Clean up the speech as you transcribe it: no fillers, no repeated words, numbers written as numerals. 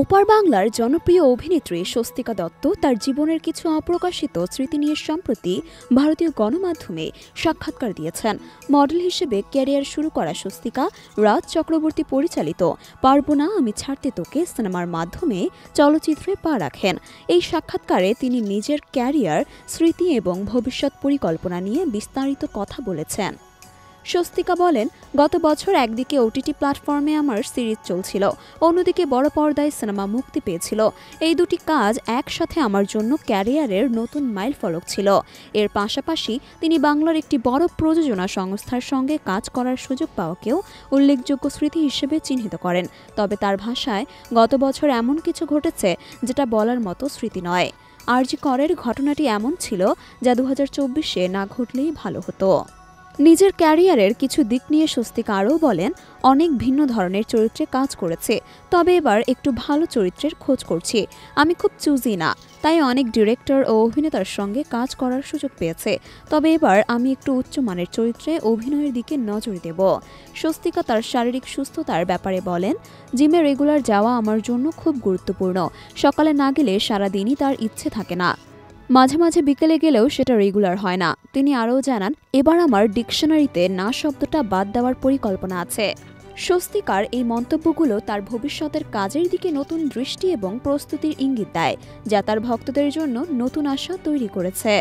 ওপার বাংলার জনপ্রিয় অভিনেত্রী স্বস্তিকা দত্ত তার জীবনের কিছু অপ্রকাশিত স্মৃতি নিয়ে সম্প্রতি ভারতীয় গণমাধ্যমে সাক্ষাৎকার দিয়েছেন। মডেল হিসেবে ক্যারিয়ার শুরু করা স্বস্তিকা রাজ চক্রবর্তী পরিচালিত পারবো না আমি ছাড়তে তোকে সিনেমার মাধ্যমে চলচ্চিত্রে পা রাখেন। এই সাক্ষাৎকারে তিনি নিজের ক্যারিয়ার, স্মৃতি এবং ভবিষ্যৎ পরিকল্পনা নিয়ে বিস্তারিত কথা বলেছেন। স্বস্তিকা বলেন, গত বছর একদিকে ওটিটি প্ল্যাটফর্মে আমার সিরিজ চলছিল, অন্যদিকে বড় পর্দায় সিনেমা মুক্তি পেয়েছিল। এই দুটি কাজ একসাথে আমার জন্য ক্যারিয়ারের নতুন মাইলফলক ছিল। এর পাশাপাশি তিনি বাংলার একটি বড় প্রযোজনা সংস্থার সঙ্গে কাজ করার সুযোগ পাওয়াকেও উল্লেখযোগ্য স্মৃতি হিসেবে চিহ্নিত করেন। তবে তার ভাষায়, গত বছর এমন কিছু ঘটেছে যেটা বলার মতো স্মৃতি নয়। আরজি করের ঘটনাটি এমন ছিল যা 2024-এ না ঘটলেই ভালো হতো। নিজের ক্যারিয়ারের কিছু দিক নিয়ে স্বস্তিকা আরও বলেন, অনেক ভিন্ন ধরনের চরিত্রে কাজ করেছে, তবে এবার একটু ভালো চরিত্রের খোঁজ করছি। আমি খুব চুজি না, তাই অনেক ডিরেক্টর ও অভিনেতার সঙ্গে কাজ করার সুযোগ পেয়েছে। তবে এবার আমি একটু উচ্চমানের চরিত্রে অভিনয়ের দিকে নজর দেব। স্বস্তিকা তার শারীরিক সুস্থতার ব্যাপারে বলেন, জিমে রেগুলার যাওয়া আমার জন্য খুব গুরুত্বপূর্ণ। সকালে না গেলে সারাদিনই তার ইচ্ছে থাকে না। মাঝে মাঝে বিকেলে গেলেও সেটা রেগুলার হয় না। তিনি আরও জানান, এবার আমার ডিকশনারিতে না শব্দটা বাদ দেওয়ার পরিকল্পনা আছে। স্বস্তিকার এই মন্তব্যগুলো তার ভবিষ্যতের কাজের দিকে নতুন দৃষ্টি এবং প্রস্তুতির ইঙ্গিত দেয়, যা তার ভক্তদের জন্য নতুন আশা তৈরি করেছে।